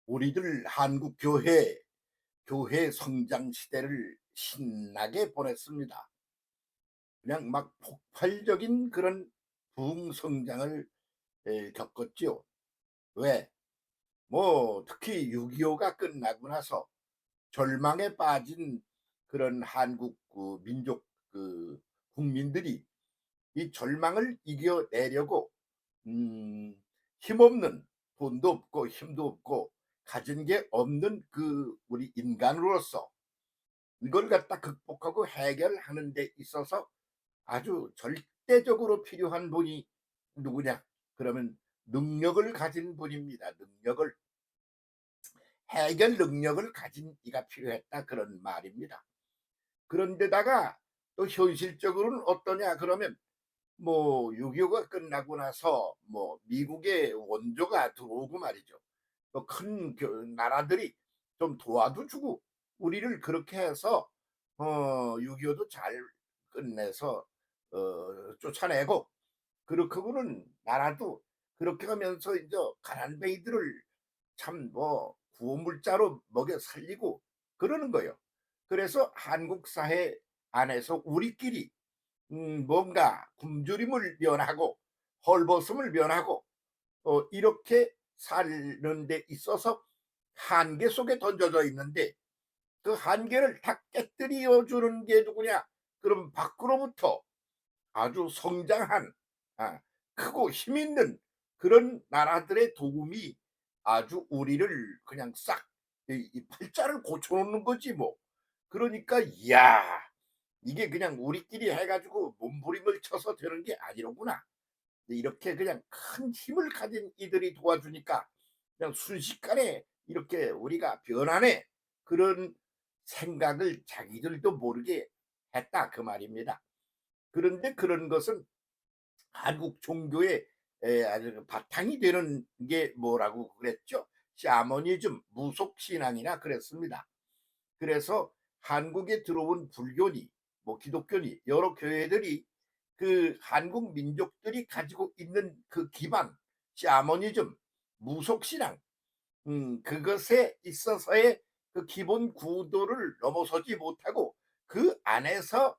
우리들 한국 교회 성장 시대를 신나게 보냈습니다. 그냥 막 폭발적인 그런 부흥성장을 겪었죠. 왜? 뭐 특히 6.25가 끝나고 나서 절망에 빠진 그런 한국 그 민족 그 국민들이 이 절망을 이겨내려고 음 힘없는, 돈도 없고 힘도 없고 가진 게 없는 그 우리 인간으로서 이걸 갖다 극복하고 해결하는 데 있어서 아주 절대적으로 필요한 분이 누구냐? 그러면 능력을 가진 분입니다. 해결 능력을 가진 이가 필요했다, 그런 말입니다. 그런데다가 또 현실적으로는 어떠냐 그러면, 뭐 6.25가 끝나고 나서 뭐 미국의 원조가 들어오고 말이죠. 또 큰 나라들이 좀 도와도 주고 우리를 그렇게 해서 6.25도 잘 끝내서 쫓아내고, 그렇게고는 나라도 그렇게 하면서 이제 가난뱅이들을 참 뭐 구호물자로 먹여 살리고 그러는 거예요. 그래서 한국 사회 안에서 우리끼리 뭔가 굶주림을 면하고 헐벗음을 면하고 이렇게 사는 데 있어서 한계 속에 던져져 있는데, 그 한계를 다 깨뜨려 주는 게 누구냐? 그럼 밖으로부터 아주 성장한, 아, 크고 힘 있는 그런 나라들의 도움이 아주 우리를 그냥 싹 이 팔자를 고쳐 놓는 거지 뭐. 그러니까 이야, 이게 그냥 우리끼리 해 가지고 몸부림을 쳐서 되는 게 아니로구나. 이렇게 그냥 큰 힘을 가진 이들이 도와주니까 그냥 순식간에 이렇게 우리가 변하네, 그런 생각을 자기들도 모르게 했다, 그 말입니다. 그런데 그런 것은 한국 종교의 아주 바탕이 되는 게 뭐라고 그랬죠? 샤머니즘, 무속신앙이나 그랬습니다. 그래서 한국에 들어온 불교니 뭐 기독교니 여러 교회들이 그 한국 민족들이 가지고 있는 그 기반, 샤머니즘, 무속신앙, 그것에 있어서의 그 기본 구도를 넘어서지 못하고 그 안에서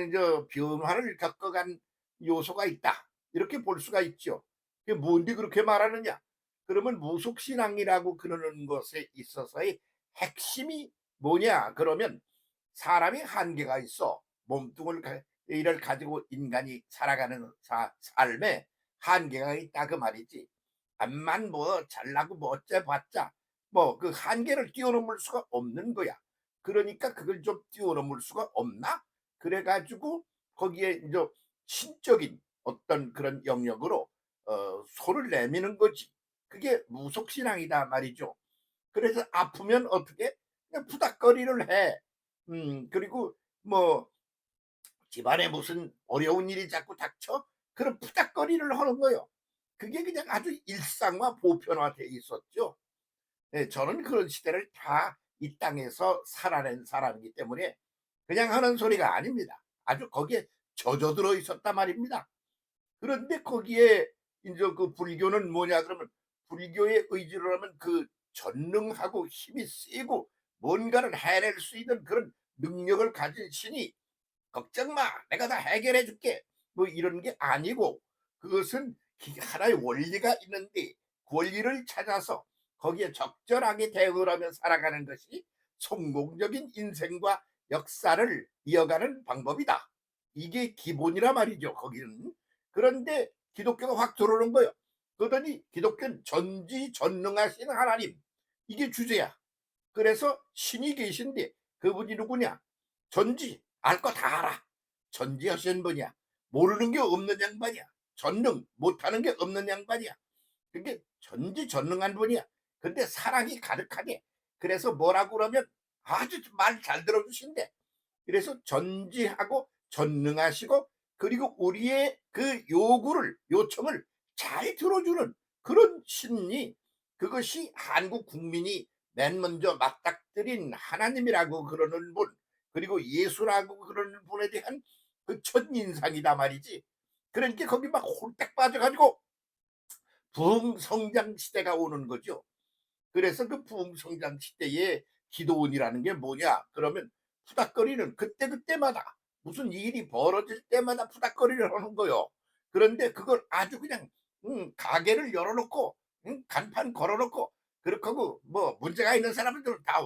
이제 변화를 겪어간 요소가 있다, 이렇게 볼 수가 있죠. 그게 뭔데 그렇게 말하느냐? 그러면 무속신앙이라고 그러는 것에 있어서의 핵심이 뭐냐 그러면, 사람이 한계가 있어. 몸뚱을 이를 가지고 인간이 살아가는 삶에 한계가 있다, 그 말이지. 암만 뭐 잘나고 뭐 어째봤자 뭐 그 한계를 뛰어넘을 수가 없는 거야. 그러니까 그걸 좀 뛰어넘을 수가 없나? 그래 가지고 거기에 이제 신적인 어떤 그런 영역으로 소를 내미는 거지. 그게 무속신앙이다 말이죠. 그래서 아프면 어떻게? 그냥 푸닥거리를 해. 그리고 뭐 집안에 무슨 어려운 일이 자꾸 닥쳐? 그런 푸닥거리를 하는 거예요. 그게 그냥 아주 일상화 보편화돼 있었죠. 예, 저는 그런 시대를 다 이 땅에서 살아낸 사람이기 때문에 그냥 하는 소리가 아닙니다. 아주 거기에 젖어들어 있었단 말입니다. 그런데 거기에 이제 그 불교는 뭐냐 그러면, 불교의 의지로 하면 그 전능하고 힘이 세고 뭔가를 해낼 수 있는 그런 능력을 가진 신이 걱정 마, 내가 다 해결해 줄게, 뭐 이런 게 아니고, 그것은 하나의 원리가 있는데 그 원리를 찾아서 거기에 적절하게 대응을 하며 살아가는 것이 성공적인 인생과 역사를 이어가는 방법이다. 이게 기본이라 말이죠, 거기는. 그런데 기독교가 확 들어오는 거예요. 그러더니 기독교는 전지전능하신 하나님, 이게 주제야. 그래서 신이 계신데 그분이 누구냐? 전지, 알 거 다 알아. 전지하신 분이야. 모르는 게 없는 양반이야. 전능, 못하는 게 없는 양반이야. 그게 전지전능한 분이야. 근데 사랑이 가득하게. 그래서 뭐라고 그러면 아주 말 잘 들어주신대. 그래서 전지하고 전능하시고, 그리고 우리의 그 요청을 잘 들어주는 그런 신이, 그것이 한국 국민이 맨 먼저 맞닥뜨린 하나님이라고 그러는 분, 그리고 예수라고 그러는 분에 대한 그 첫인상이다 말이지. 그러니까 거기 막 홀딱 빠져가지고 부흥성장 시대가 오는 거죠. 그래서 그 부흥성장 시대에 기도원이라는 게 뭐냐 그러면 푸닥거리는 그때그때마다 무슨 일이 벌어질 때마다 푸닥거리를 하는 거요. 그런데 그걸 아주 그냥 가게를 열어 놓고 간판 걸어 놓고 그렇게 하고 뭐 문제가 있는 사람들은 다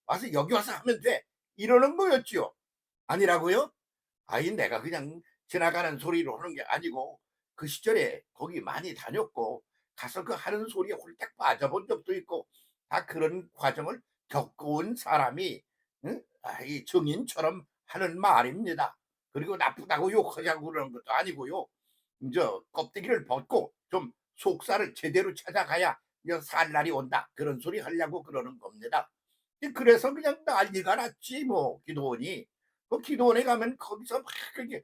와서 여기 와서 하면 돼. 이러는 거였지요. 아니라고요? 아이 내가 그냥 지나가는 소리로 하는 게 아니고 그 시절에 거기 많이 다녔고 가서 그 하는 소리에 홀딱 빠져본 적도 있고 다 그런 과정을 겪어온 사람이 이 증인처럼 하는 말입니다. 그리고 나쁘다고 욕하자고 그러는 것도 아니고요. 이제 껍데기를 벗고 좀 속살을 제대로 찾아가야 이제 살 날이 온다. 그런 소리 하려고 그러는 겁니다. 그래서 그냥 난리가 났지 뭐 기도원이. 그 기도원에 가면 거기서 막 그게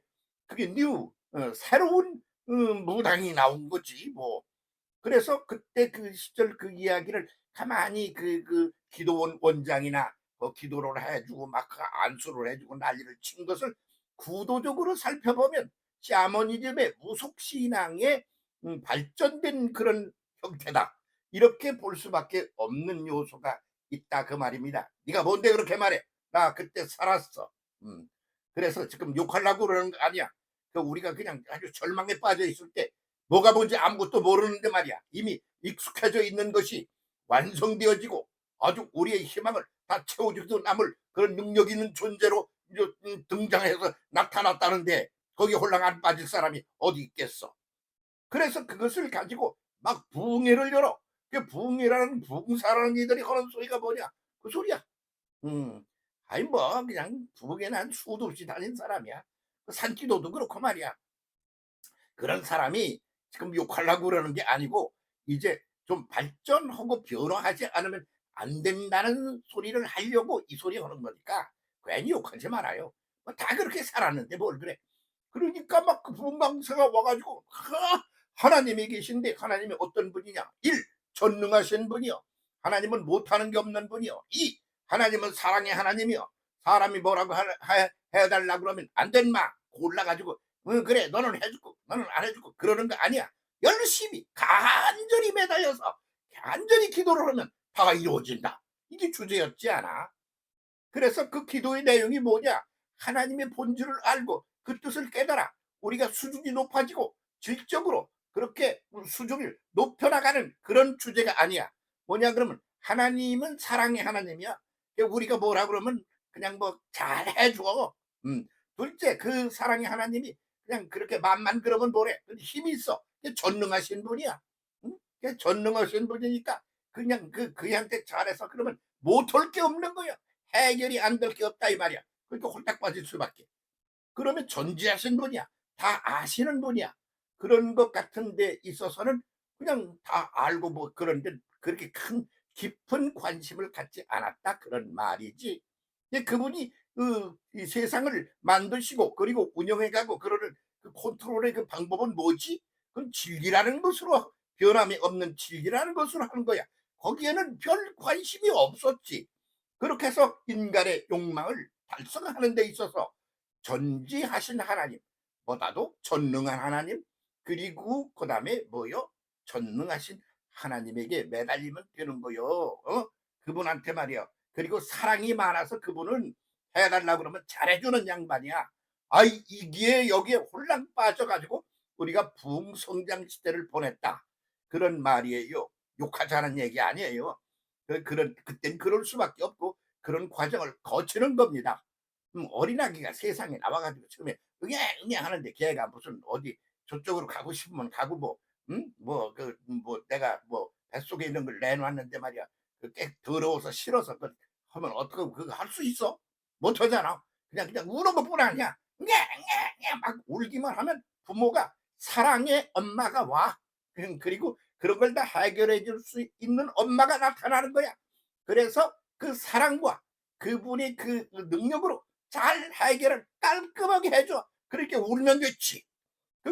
새로운 무당이 나온 거지 뭐. 그래서 그때 그 시절 그 이야기를 가만히 그 기도원 원장이나 기도를 해 주고 막 그 안수를 해 주고 난리를 친 것을 구도적으로 살펴보면 샤머니즘의 무속 신앙의 발전된 그런 형태다. 이렇게 볼 수밖에 없는 요소가 있다 그 말입니다. 네가 뭔데 그렇게 말해? 나 그때 살았어. 음. 그래서 지금 욕하려고 그러는 거 아니야. 그 우리가 그냥 아주 절망에 빠져 있을 때 뭐가 뭔지 아무것도 모르는데 말이야. 이미 익숙해져 있는 것이 완성되어지고 아주 우리의 희망을 다 채워주도 남을 그런 능력 있는 존재로 이제 등장해서 나타났다는데 거기 홀랑 안 빠질 사람이 어디 있겠어. 그래서 그것을 가지고 막 부흥회를 열어. 그 부흥회라는 부흥사라는 이들이 하는 소리가 뭐냐? 그 소리야. 음. 아이 뭐 그냥 부흥회는 한 수도 없이 다닌 사람이야. 그 산기도도 그렇고 말이야. 그런 사람이 지금 욕하려고 그러는 게 아니고 이제 좀 발전하고 변화하지 않으면 안 된다는 소리를 하려고 이 소리 하는 거니까 괜히 욕하지 말아요. 뭐다 그렇게 살았는데 뭘 그래. 그러니까 막 그 분방사가 와가지고 하나님이 계신데 하나님이 어떤 분이냐? 1. 전능하신 분이요. 하나님은 못하는 게 없는 분이요. 2. 하나님은 사랑의 하나님이요. 사람이 뭐라고 해달라 그러면 안 된 마 골라가지고 그래 너는 해주고 너는 안 해주고 그러는 거 아니야. 열심히 간절히 매달려서 간절히 기도를 하면 다 이루어진다. 이게 주제였지 않아. 그래서 그 기도의 내용이 뭐냐? 하나님의 본질을 알고 그 뜻을 깨달아 우리가 수준이 높아지고 질적으로 그렇게 수준을 높여나가는 그런 주제가 아니야. 뭐냐 그러면 하나님은 사랑의 하나님이야. 우리가 뭐라 그러면 그냥 뭐 잘해줘. 둘째 그 사랑의 하나님이 그냥 그렇게 맘만 그러면 뭐래. 힘이 있어. 전능하신 분이야. 전능하신 분이니까 그냥 그한테 잘해서 그러면 못할 게 없는 거야. 해결이 안 될 게 없다 이 말이야. 그러니까 홀딱 빠질 수밖에. 그러면 존재하신 분이야. 다 아시는 분이야. 그런 것 같은 데 있어서는 그냥 다 알고 뭐 그런데 그렇게 큰 깊은 관심을 갖지 않았다 그런 말이지. 근데 그분이 이 세상을 만드시고 그리고 운영해 가고 그러는 그 컨트롤의 그 방법은 뭐지? 그건 진리라는 것으로 변함이 없는 진리라는 것으로 하는 거야. 거기에는 별 관심이 없었지. 그렇게 해서 인간의 욕망을 달성하는 데 있어서 전지하신 하나님보다도 전능한 하나님 그리고 그다음에 뭐요? 전능하신 하나님에게 매달리면 되는 거요. 그분한테 말이요. 그리고 사랑이 많아서 그분은 해달라고 그러면 잘해주는 양반이야. 아이 이기에 여기에 홀랑 빠져가지고 우리가 부흥성장 시대를 보냈다. 그런 말이에요. 욕하자는 얘기 아니에요. 그런 그땐 그럴 수밖에 없고 그런 과정을 거치는 겁니다. 어린아기가 세상에 나와가지고 처음에 응애 응애 하는데 걔가 무슨 어디 저쪽으로 가고 싶으면 가고 뭐 뭐 내가 뭐 뱃속에 있는 걸 내놨는데 말이야 그깨 더러워서 싫어서 그 하면 어떻게 그거 할 수 있어? 못하잖아. 그냥 우는 것뿐 아니야. 응애 응애 응애 막 울기만 하면 부모가 사랑의 엄마가 와. 그리고 그런 걸 다 해결해 줄 수 있는 엄마가 나타나는 거야. 그래서 그 사랑과 그분의 그 능력으로 잘 해결을 깔끔하게 해줘. 그렇게 울면 됐지.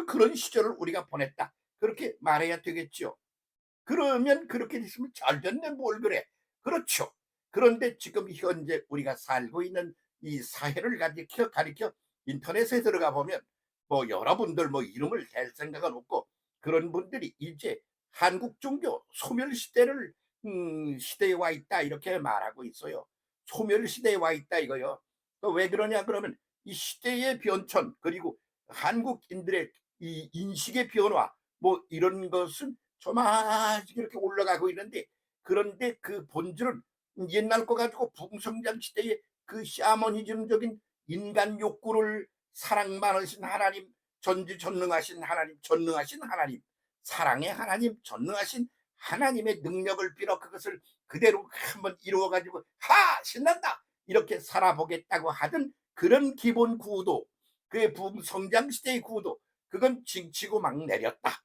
그런 시절을 우리가 보냈다. 그렇게 말해야 되겠죠. 그러면 그렇게 됐으면 잘 됐네 뭘 그래. 그렇죠. 그런데 지금 현재 우리가 살고 있는 이 사회를 가리켜 인터넷에 들어가 보면 뭐 여러분들 뭐 이름을 댈 생각은 없고 그런 분들이 이제 한국 종교 소멸 시대를 시대에 와 있다 이렇게 말하고 있어요. 소멸 시대에 와 있다 이거요. 왜 그러냐 그러면 이 시대의 변천 그리고 한국인들의 이 인식의 변화 뭐 이런 것은 조금씩 이렇게 올라가고 있는데, 그런데 그 본질은 옛날 거 가지고 부성장 시대의 그 샤머니즘적인 인간 욕구를 사랑 많으신 하나님, 전지전능하신 하나님, 전능하신 하나님, 사랑의 하나님, 전능하신 하나님의 능력을 빌어 그것을 그대로 한번 이루어 가지고 하 신난다 이렇게 살아보겠다고 하던 그런 기본 구도, 그의 부성장 시대의 구도, 그건 징치고 막 내렸다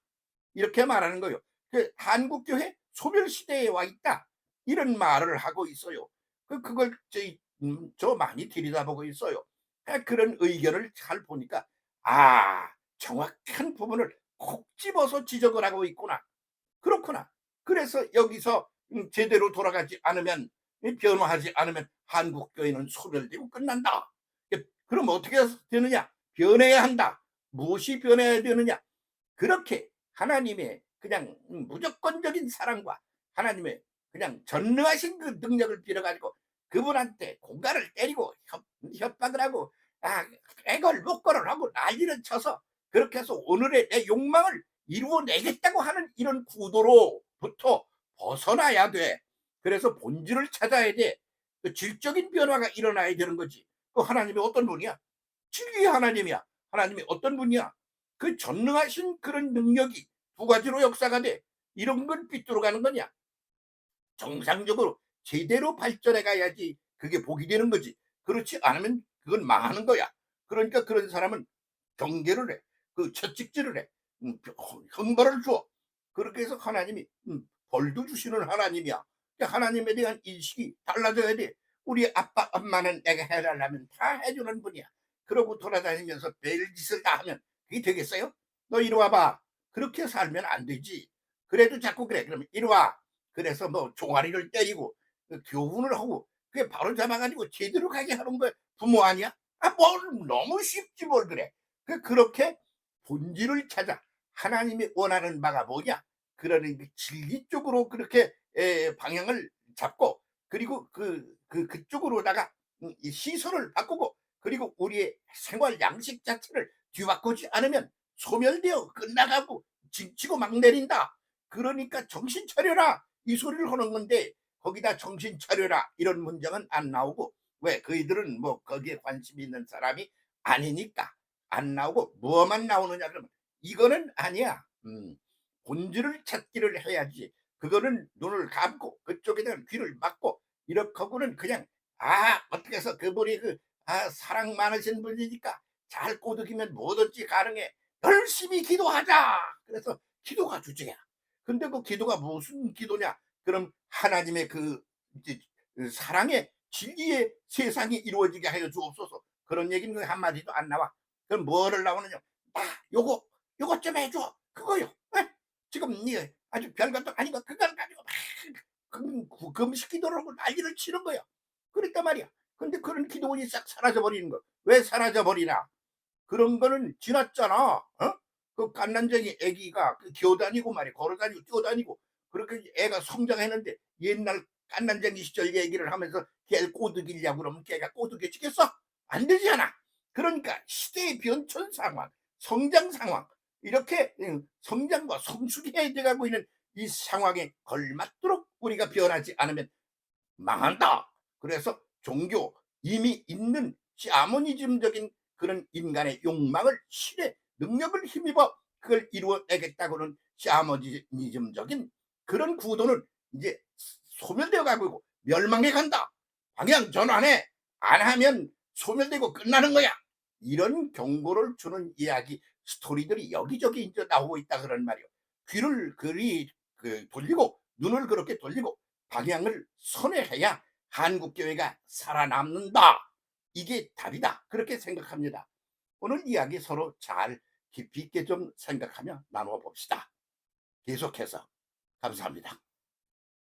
이렇게 말하는 거예요. 한국교회 소멸시대에 와 있다 이런 말을 하고 있어요. 그걸 저 많이 들여다보고 있어요. 그런 의견을 잘 보니까 정확한 부분을 콕 집어서 지적을 하고 있구나. 그렇구나. 그래서 여기서 제대로 돌아가지 않으면, 변화하지 않으면 한국교회는 소멸되고 끝난다. 그럼 어떻게 되느냐? 변해야 한다. 무엇이 변해야 되느냐? 그렇게 하나님의 그냥 무조건적인 사랑과 하나님의 그냥 전능하신 그 능력을 빌어가지고 그분한테 공갈을 때리고 협박을 하고 애걸 목걸을 하고 난리를 쳐서 그렇게 해서 오늘의 내 욕망을 이루어내겠다고 하는 이런 구도로부터 벗어나야 돼. 그래서 본질을 찾아야 돼. 그 질적인 변화가 일어나야 되는 거지. 그 하나님이 어떤 분이야? 진리의 하나님이야. 하나님이 어떤 분이야? 그 전능하신 그런 능력이 두 가지로 역사가 돼. 이런 걸 삐뚤어가는 거냐? 정상적으로 제대로 발전해 가야지 그게 복이 되는 거지. 그렇지 않으면 그건 망하는 거야. 그러니까 그런 사람은 경계를 해. 그 채찍질을 해. 형벌을 줘. 그렇게 해서 하나님이 벌도 주시는 하나님이야. 그러니까 하나님에 대한 인식이 달라져야 돼. 우리 아빠 엄마는 내가 해달라면 다 해주는 분이야. 그러고 돌아다니면서 별짓을 다 하면 그게 되겠어요? 너 이리 와봐. 그렇게 살면 안 되지. 그래도 자꾸 그래. 그러면 이리 와. 그래서 뭐 종아리를 때리고 교훈을 하고 그게 바로 잡아가지고 제대로 가게 하는 거 부모 아니야? 뭘 너무 쉽지 뭘 그래. 그렇게 본질을 찾아 하나님이 원하는 바가 뭐냐? 그러는 그 진리 쪽으로 그렇게 방향을 잡고, 그리고 그쪽으로다가 이 시선을 바꾸고, 그리고 우리의 생활 양식 자체를 뒤바꾸지 않으면 소멸되어 끝나가고 지치고 막 내린다. 그러니까 정신 차려라 이 소리를 하는 건데, 거기다 정신 차려라 이런 문장은 안 나오고, 왜 그이들은 뭐 거기에 관심이 있는 사람이 아니니까 안 나오고, 뭐만 나오느냐 그러면 이거는 아니야. 본질을 찾기를 해야지. 그거는 눈을 감고 그쪽에다 귀를 막고 이렇게 하고는 그냥 어떻게 해서 그분이 사랑 많으신 분이니까 잘 꼬드기면 뭐든지 가능해. 열심히 기도하자. 그래서 기도가 주제야. 근데 그 기도가 무슨 기도냐? 그럼 하나님의 이제 그 사랑의 진리의 세상이 이루어지게 하여 주옵소서. 그런 얘기는 한마디도 안 나와. 그럼 뭐를 나오느냐? 요것 좀 해줘. 그거요. 에? 지금 니 아주 별것도 아니고 그걸 가지고 막 금식 기도를 하고 난리를 치는 거야. 그랬단 말이야. 근데 그런 기도원이 싹 사라져 버리는 거. 왜 사라져 버리나? 그런 거는 지났잖아. 그 갓난쟁이 애기가 기어다니고 말이야. 걸어다니고 뛰어다니고 그렇게 애가 성장했는데, 옛날 갓난쟁이 시절 얘기를 하면서 걔 꼬드기려고 그러면 걔가 꼬드겨지겠어? 안 되잖아. 그러니까 시대의 변천 상황, 성장 상황, 이렇게 성장과 성숙해야 돼가고 있는 이 상황에 걸맞도록 우리가 변하지 않으면 망한다. 그래서 종교, 이미 있는 샤머니즘적인 그런 인간의 욕망을 신의 능력을 힘입어 그걸 이루어내겠다고는 샤머니즘적인 그런 구도는 이제 소멸되어 가고 있고 멸망해 간다. 방향 전환해. 안 하면 소멸되고 끝나는 거야. 이런 경고를 주는 이야기 스토리들이 여기저기 이제 나오고 있다 그런 말이요. 귀를 그리 돌리고 눈을 그렇게 돌리고 방향을 선회해야 한국교회가 살아남는다. 이게 답이다. 그렇게 생각합니다. 오늘 이야기 서로 잘 깊이 있게 좀 생각하며 나누어 봅시다. 계속해서 감사합니다.